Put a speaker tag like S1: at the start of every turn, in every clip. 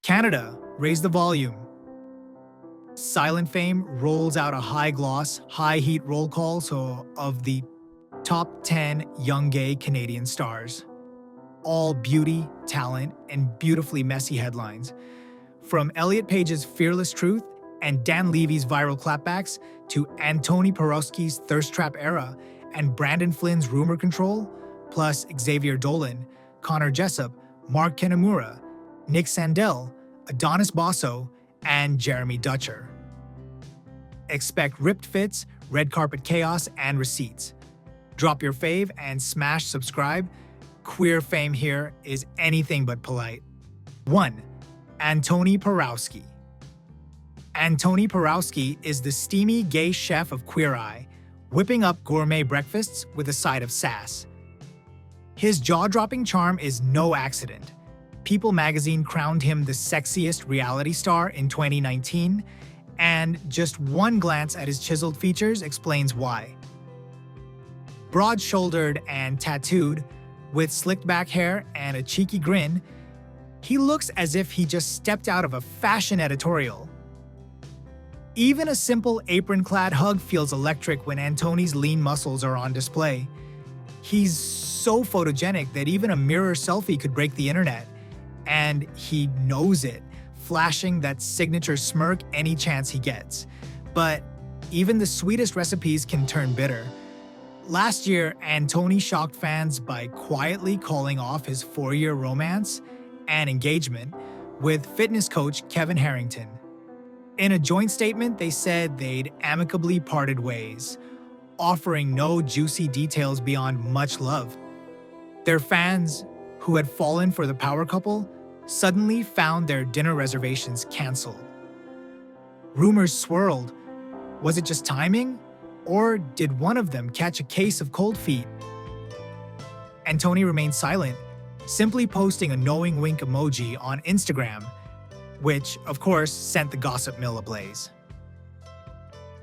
S1: Canada, raise the volume. Silentfame rolls out a high-gloss, high-heat roll call of the top 10 young gay Canadian stars. All beauty, talent, and beautifully messy headlines. From Elliot Page's Fearless Truth and Dan Levy's viral clapbacks to Antoni Porowski's Thirst Trap era and Brandon Flynn's Rumor Control, plus Xavier Dolan, Connor Jessup, Mark Kanemura, Nick Sandell, Adonis Bosso, and Jeremy Dutcher. Expect ripped fits, red carpet chaos, and receipts. Drop your fave and smash subscribe. Queer fame here is anything but polite. 1. Antoni Porowski. Antoni Porowski is the steamy gay chef of Queer Eye, whipping up gourmet breakfasts with a side of sass. His jaw-dropping charm is no accident. People magazine crowned him the sexiest reality star in 2019, and just one glance at his chiseled features explains why. Broad-shouldered and tattooed, with slicked back hair and a cheeky grin, he looks as if he just stepped out of a fashion editorial. Even a simple apron-clad hug feels electric when Antoni's lean muscles are on display. He's so photogenic that even a mirror selfie could break the internet. And he knows it, flashing that signature smirk any chance he gets. But even the sweetest recipes can turn bitter. Last year, Antoni shocked fans by quietly calling off his 4-year romance and engagement with fitness coach Kevin Harrington. In a joint statement, they said they'd amicably parted ways, offering no juicy details beyond much love. Their fans, who had fallen for the power couple, suddenly found their dinner reservations canceled. Rumors swirled. Was it just timing? Or did one of them catch a case of cold feet? Antoni remained silent, simply posting a knowing wink emoji on Instagram, which, of course, sent the gossip mill ablaze.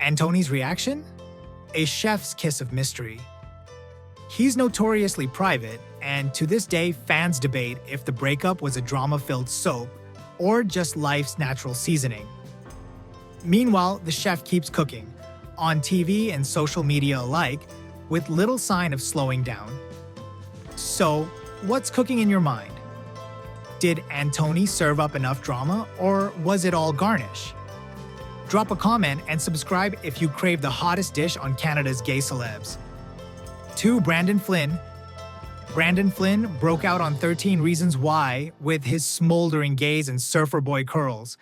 S1: Antoni's reaction? A chef's kiss of mystery. He's notoriously private, and to this day, fans debate if the breakup was a drama-filled soap or just life's natural seasoning. Meanwhile, the chef keeps cooking, on TV and social media alike, with little sign of slowing down. So, what's cooking in your mind? Did Antoni serve up enough drama, or was it all garnish? Drop a comment and subscribe if you crave the hottest dish on Canada's gay celebs. 2. Brandon Flynn. Brandon Flynn broke out on 13 Reasons Why with his smoldering gaze and surfer boy curls,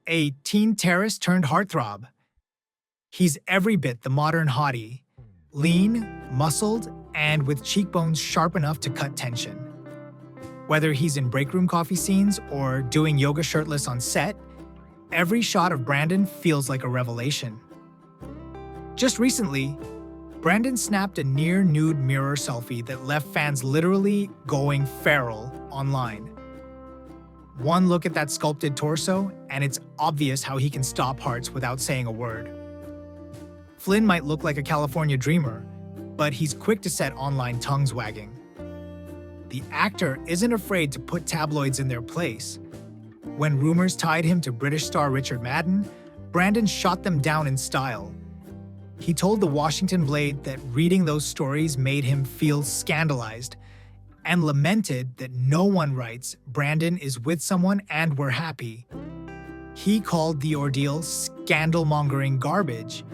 S1: a teen terrorist turned heartthrob. He's every bit the modern hottie, lean, muscled, and with cheekbones sharp enough to cut tension. Whether he's in breakroom coffee scenes or doing yoga shirtless on set, every shot of Brandon feels like a revelation. Just recently, Brandon snapped a near-nude mirror selfie that left fans literally going feral online. One look at that sculpted torso, and it's obvious how he can stop hearts without saying a word. Flynn might look like a California dreamer, but he's quick to set online tongues wagging. The actor isn't afraid to put tabloids in their place. When rumors tied him to British star Richard Madden, Brandon shot them down in style. He told the Washington Blade that reading those stories made him feel scandalized, and lamented that no one writes Brandon is with someone and we're happy. He called the ordeal scandal-mongering garbage,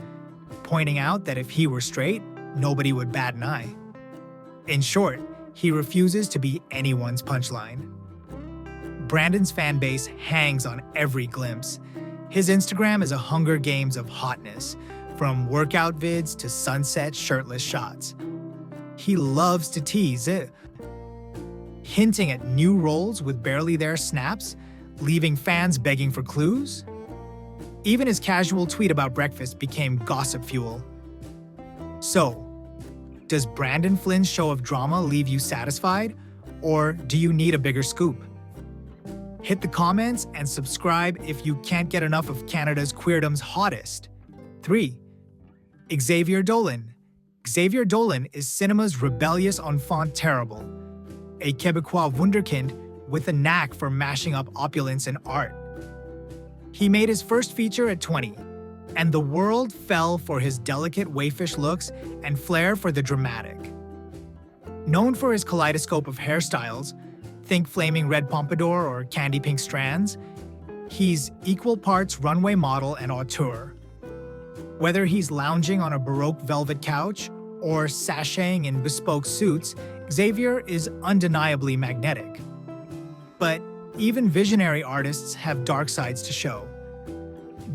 S1: pointing out that if he were straight, nobody would bat an eye. In short, he refuses to be anyone's punchline. Brandon's fan base hangs on every glimpse. His Instagram is a Hunger Games of hotness, from workout vids to sunset shirtless shots. He loves to tease it, hinting at new roles with barely there snaps, leaving fans begging for clues. Even his casual tweet about breakfast became gossip fuel. So, does Brandon Flynn's show of drama leave you satisfied, or do you need a bigger scoop? Hit the comments and subscribe if you can't get enough of Canada's queerdom's hottest. 3. Xavier Dolan. Xavier Dolan is cinema's rebellious enfant terrible, a Québécois wunderkind with a knack for mashing up opulence and art. He made his first feature at 20, and the world fell for his delicate waifish looks and flair for the dramatic. Known for his kaleidoscope of hairstyles, think flaming red pompadour or candy pink strands, he's equal parts runway model and auteur. Whether he's lounging on a Baroque velvet couch or sashaying in bespoke suits, Xavier is undeniably magnetic. But even visionary artists have dark sides to show.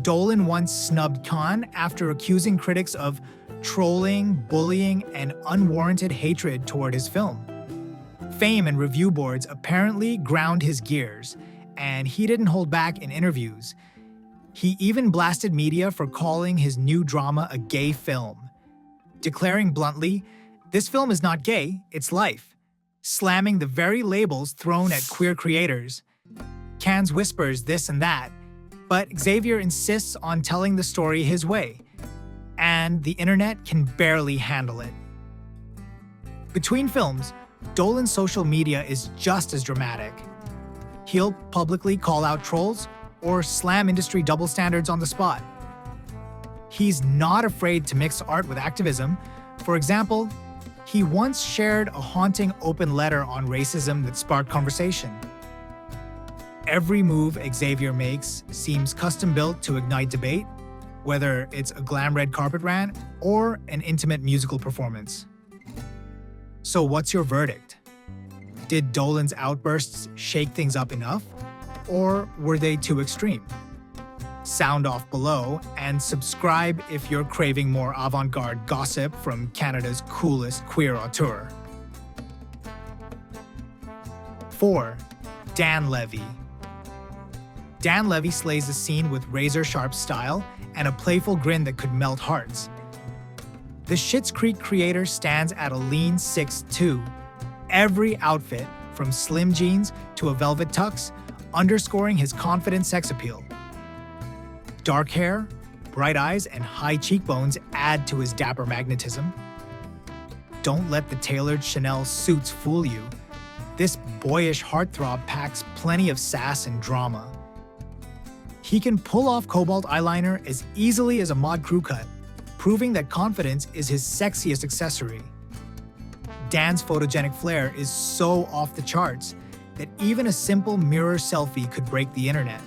S1: Dolan once snubbed Khan after accusing critics of trolling, bullying, and unwarranted hatred toward his film. Fame and review boards apparently ground his gears, and he didn't hold back in interviews. He even blasted media for calling his new drama a gay film, declaring bluntly, "This film is not gay, it's life," slamming the very labels thrown at queer creators. Cannes whispers this and that, but Xavier insists on telling the story his way, and the internet can barely handle it. Between films, Dolan's social media is just as dramatic. He'll publicly call out trolls or slam industry double standards on the spot. He's not afraid to mix art with activism. For example, he once shared a haunting open letter on racism that sparked conversation. Every move Xavier makes seems custom-built to ignite debate, whether it's a glam red carpet rant or an intimate musical performance. So what's your verdict? Did Dolan's outbursts shake things up enough, or were they too extreme? Sound off below and subscribe if you're craving more avant-garde gossip from Canada's coolest queer auteur. 4. Dan Levy. Dan Levy slays the scene with razor-sharp style and a playful grin that could melt hearts. The Schitt's Creek creator stands at a lean 6'2", every outfit, from slim jeans to a velvet tux, underscoring his confident sex appeal. Dark hair, bright eyes, and high cheekbones add to his dapper magnetism. Don't let the tailored Chanel suits fool you. This boyish heartthrob packs plenty of sass and drama. He can pull off cobalt eyeliner as easily as a mod crew cut, proving that confidence is his sexiest accessory. Dan's photogenic flair is so off the charts that even a simple mirror selfie could break the internet.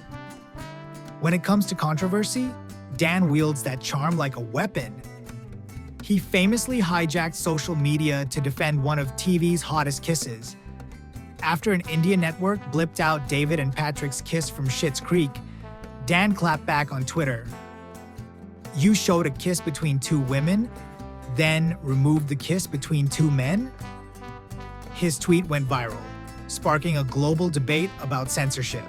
S1: When it comes to controversy, Dan wields that charm like a weapon. He famously hijacked social media to defend one of TV's hottest kisses. After an Indian network blipped out David and Patrick's kiss from Schitt's Creek, Dan clapped back on Twitter. "You showed a kiss between two women, then removed the kiss between two men?" His tweet went viral, sparking a global debate about censorship.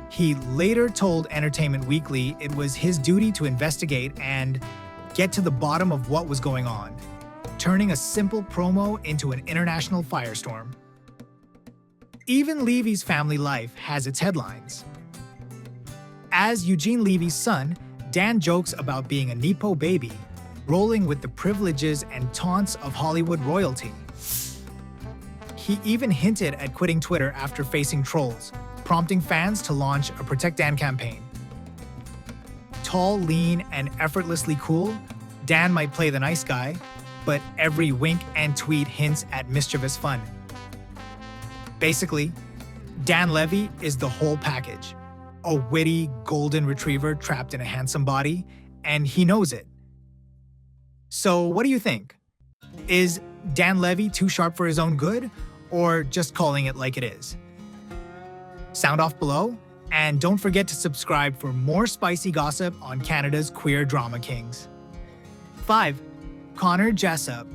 S1: He later told Entertainment Weekly it was his duty to investigate and get to the bottom of what was going on, turning a simple promo into an international firestorm. Even Levy's family life has its headlines. As Eugene Levy's son, Dan jokes about being a Nepo baby, rolling with the privileges and taunts of Hollywood royalty. He even hinted at quitting Twitter after facing trolls, prompting fans to launch a Protect Dan campaign. Tall, lean, and effortlessly cool, Dan might play the nice guy, but every wink and tweet hints at mischievous fun. Basically, Dan Levy is the whole package. A witty golden retriever trapped in a handsome body, and he knows it. So what do you think? Is Dan Levy too sharp for his own good, or just calling it like it is? Sound off below, and don't forget to subscribe for more spicy gossip on Canada's queer drama kings. 5. Connor Jessup.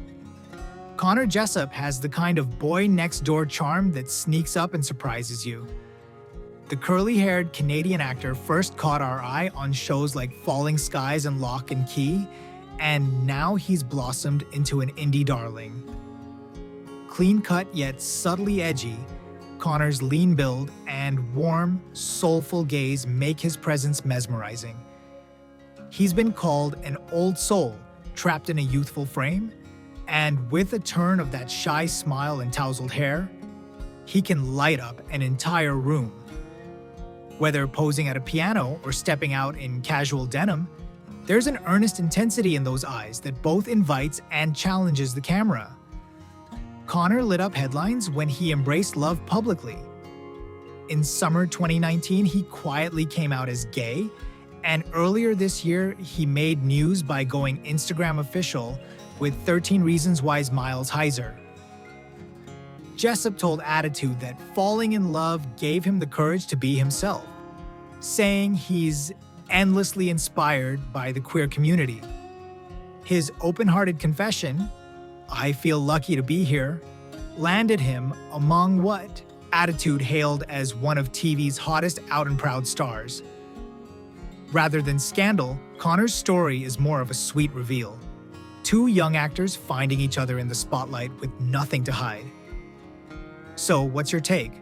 S1: Connor Jessup has the kind of boy-next-door charm that sneaks up and surprises you. The curly-haired Canadian actor first caught our eye on shows like Falling Skies and Lock and Key, and now he's blossomed into an indie darling. Clean-cut yet subtly edgy, Connor's lean build and warm, soulful gaze make his presence mesmerizing. He's been called an old soul trapped in a youthful frame, and with a turn of that shy smile and tousled hair, he can light up an entire room. Whether posing at a piano or stepping out in casual denim, there's an earnest intensity in those eyes that both invites and challenges the camera. Connor lit up headlines when he embraced love publicly. In summer 2019, he quietly came out as gay, and earlier this year, he made news by going Instagram official with 13 Reasons Why's Miles Heiser. Jessup told Attitude that falling in love gave him the courage to be himself, saying he's endlessly inspired by the queer community. His open-hearted confession, "I feel lucky to be here," landed him among what Attitude hailed as one of TV's hottest out and proud stars. Rather than scandal, Connor's story is more of a sweet reveal. Two young actors finding each other in the spotlight with nothing to hide. So, what's your take?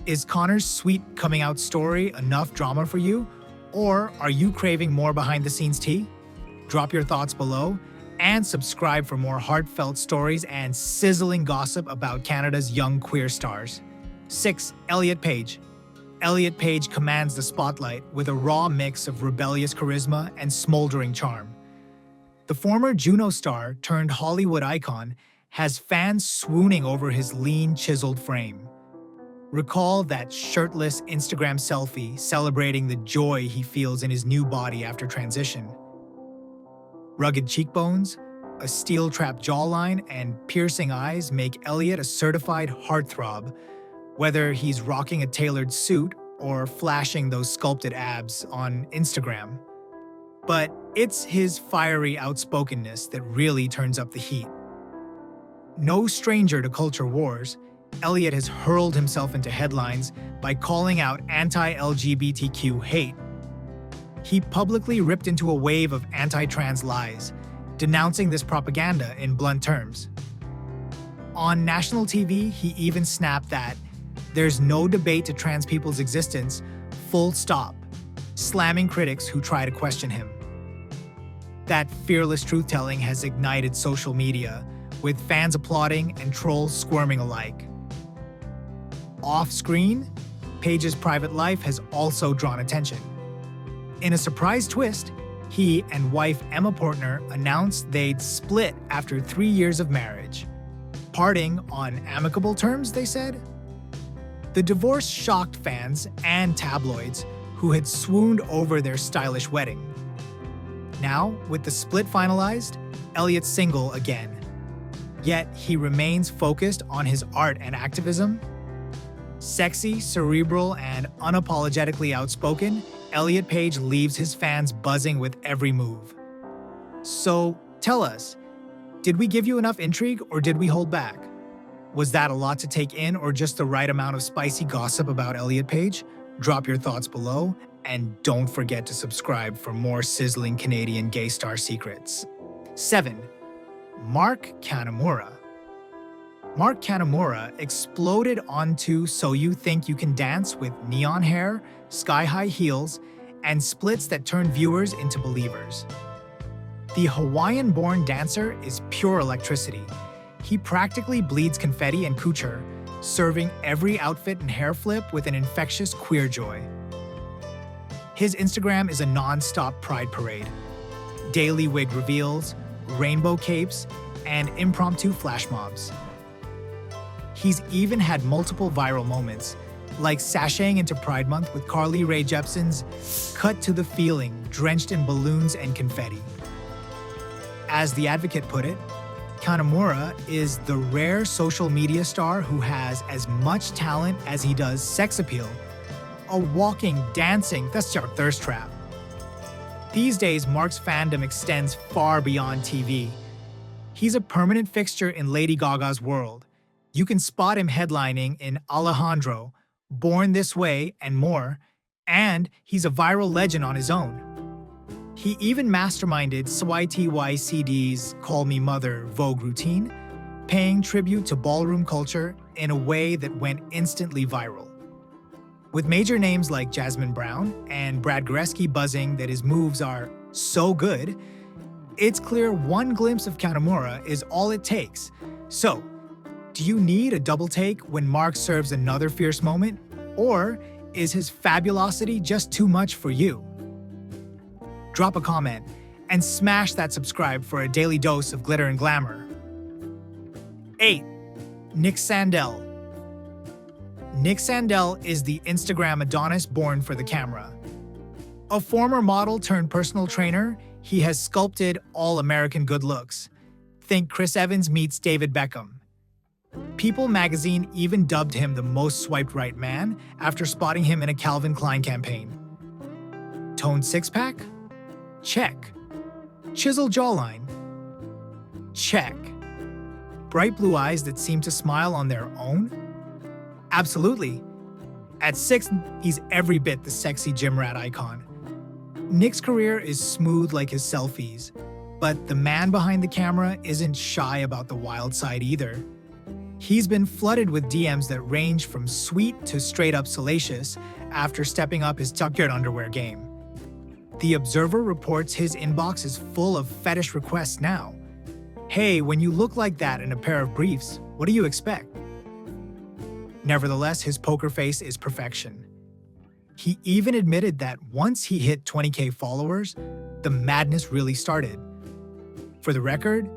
S1: Is Connor's sweet coming out story enough drama for you? Or are you craving more behind the scenes tea? Drop your thoughts below and subscribe for more heartfelt stories and sizzling gossip about Canada's young queer stars. 6. Elliot Page. Elliot Page commands the spotlight with a raw mix of rebellious charisma and smoldering charm. The former Juno star turned Hollywood icon has fans swooning over his lean, chiseled frame. Recall that shirtless Instagram selfie celebrating the joy he feels in his new body after transition. Rugged cheekbones, a steel-trapped jawline, and piercing eyes make Elliot a certified heartthrob, whether he's rocking a tailored suit or flashing those sculpted abs on Instagram. But it's his fiery outspokenness that really turns up the heat. No stranger to culture wars, Elliot has hurled himself into headlines by calling out anti-LGBTQ hate. He publicly ripped into a wave of anti-trans lies, denouncing this propaganda in blunt terms. On national TV, he even snapped that there's no debate to trans people's existence, full stop, slamming critics who try to question him. That fearless truth-telling has ignited social media, with fans applauding and trolls squirming alike. Off-screen, Page's private life has also drawn attention. In a surprise twist, he and wife Emma Portner announced they'd split after 3 years of marriage. Parting on amicable terms, they said. The divorce shocked fans and tabloids who had swooned over their stylish wedding. Now, with the split finalized, Elliot's single again. Yet he remains focused on his art and activism. Sexy, cerebral, and unapologetically outspoken, Elliot Page leaves his fans buzzing with every move. So, tell us, did we give you enough intrigue or did we hold back? Was that a lot to take in or just the right amount of spicy gossip about Elliot Page? Drop your thoughts below, and don't forget to subscribe for more sizzling Canadian gay star secrets. 7. Mark Kanemura. Mark Kanemura exploded onto So You Think You Can Dance with neon hair, sky-high heels, and splits that turn viewers into believers. The Hawaiian-born dancer is pure electricity. He practically bleeds confetti and couture, serving every outfit and hair flip with an infectious queer joy. His Instagram is a non-stop pride parade. Daily wig reveals, rainbow capes, and impromptu flash mobs. He's even had multiple viral moments, like sashaying into Pride Month with Carly Rae Jepsen's Cut to the Feeling, drenched in balloons and confetti. As The Advocate put it, Kanemura is the rare social media star who has as much talent as he does sex appeal. A walking, dancing, that's our thirst trap. These days, Mark's fandom extends far beyond TV. He's a permanent fixture in Lady Gaga's world. You can spot him headlining in Alejandro, Born This Way, and more, and he's a viral legend on his own. He even masterminded SYTYCD's Call Me Mother Vogue routine, paying tribute to ballroom culture in a way that went instantly viral. With major names like Jasmine Brown and Brad Goreski buzzing that his moves are so good, it's clear one glimpse of Kanemura is all it takes. So, Do you need a double take when Mark serves another fierce moment? Or is his fabulosity just too much for you? Drop a comment and smash that subscribe for a daily dose of glitter and glamour. 8. Nick Sandell. Nick Sandell is the Instagram Adonis born for the camera. A former model turned personal trainer, he has sculpted all-American good looks. Think Chris Evans meets David Beckham. People magazine even dubbed him the most swiped right man after spotting him in a Calvin Klein campaign. Toned six-pack? Check. Chiseled jawline? Check. Bright blue eyes that seem to smile on their own? Absolutely. At 6, he's every bit the sexy gym rat icon. Nick's career is smooth like his selfies, but the man behind the camera isn't shy about the wild side either. He's been flooded with DMs that range from sweet to straight-up salacious after stepping up his tucked underwear game. The Observer reports his inbox is full of fetish requests now. Hey, when you look like that in a pair of briefs, what do you expect? Nevertheless, his poker face is perfection. He even admitted that once he hit 20K followers, the madness really started. For the record,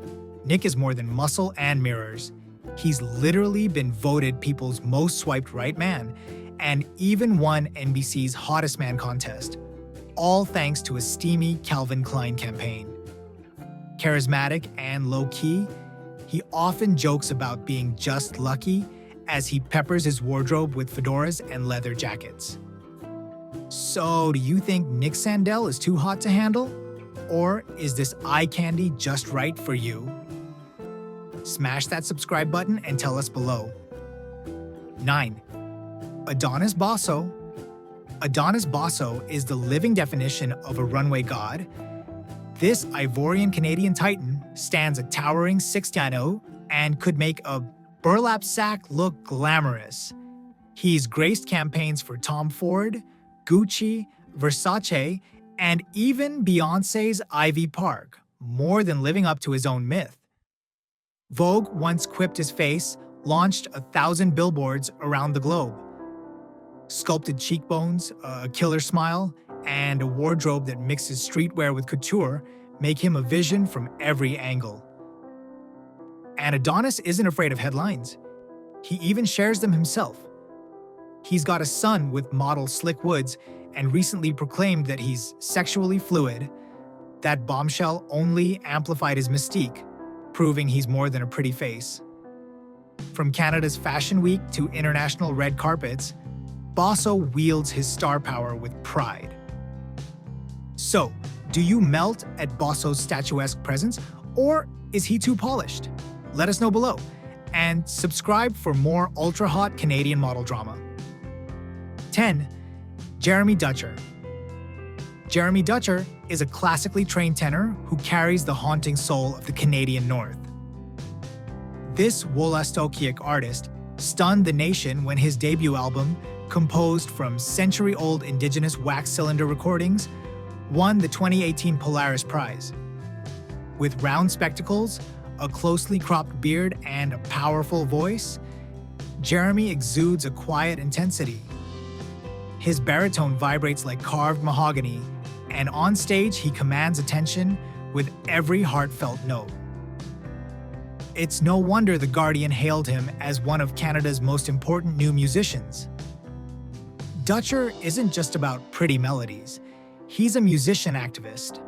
S1: Nick is more than muscle and mirrors. He's literally been voted people's most swiped right man and even won NBC's Hottest Man contest, all thanks to a steamy Calvin Klein campaign. Charismatic and low-key, he often jokes about being just lucky as he peppers his wardrobe with fedoras and leather jackets. So, do you think Nick Sandell is too hot to handle? Or is this eye candy just right for you? Smash that subscribe button and tell us below. 9. Adonis Bosso. Adonis Bosso is the living definition of a runway god. This Ivorian Canadian titan stands a towering 6'0" and could make a burlap sack look glamorous. He's graced campaigns for Tom Ford, Gucci, Versace, and even Beyoncé's Ivy Park, more than living up to his own myth. Vogue once quipped his face, launched 1,000 billboards around the globe. Sculpted cheekbones, a killer smile, and a wardrobe that mixes streetwear with couture make him a vision from every angle. And Adonis isn't afraid of headlines. He even shares them himself. He's got a son with model Slick Woods and recently proclaimed that he's sexually fluid. That bombshell only amplified his mystique, proving he's more than a pretty face. From Canada's Fashion Week to international red carpets, Bosso wields his star power with pride. So, do you melt at Bosso's statuesque presence, or is he too polished? Let us know below, and subscribe for more ultra-hot Canadian model drama. 10. Jeremy Dutcher. Jeremy Dutcher is a classically trained tenor who carries the haunting soul of the Canadian North. This Wolastoqiyik artist stunned the nation when his debut album, composed from century-old Indigenous wax cylinder recordings, won the 2018 Polaris Prize. With round spectacles, a closely cropped beard, and a powerful voice, Jeremy exudes a quiet intensity. His baritone vibrates like carved mahogany, and on stage he commands attention with every heartfelt note. It's no wonder The Guardian hailed him as one of Canada's most important new musicians. Dutcher isn't just about pretty melodies, he's a musician activist.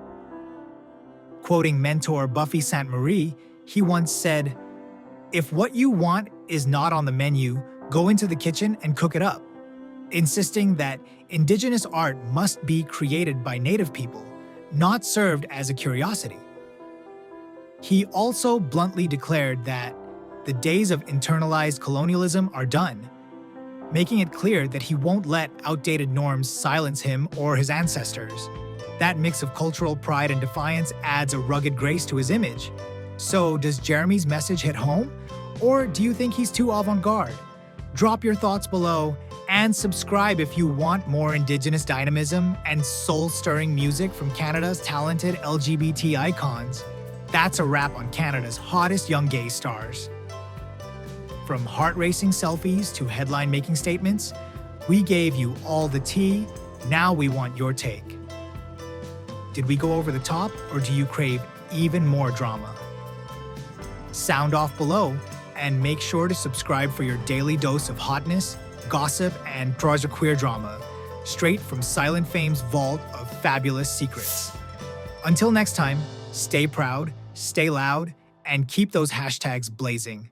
S1: Quoting mentor Buffy Sainte-Marie, he once said, "If what you want is not on the menu, go into the kitchen and cook it up," insisting that Indigenous art must be created by Native people, not served as a curiosity. He also bluntly declared that the days of internalized colonialism are done, making it clear that he won't let outdated norms silence him or his ancestors. That mix of cultural pride and defiance adds a rugged grace to his image. So, does Jeremy's message hit home? Or do you think he's too avant-garde? Drop your thoughts below and subscribe if you want more Indigenous dynamism and soul-stirring music from Canada's talented LGBT icons. That's a wrap on Canada's hottest young gay stars. From heart-racing selfies to headline-making statements, we gave you all the tea. Now we want your take. Did we go over the top, or do you crave even more drama? Sound off below, and make sure to subscribe for your daily dose of hotness, gossip, and queer drama, straight from Silent Fame's vault of fabulous secrets. Until next time, stay proud, stay loud, and keep those hashtags blazing.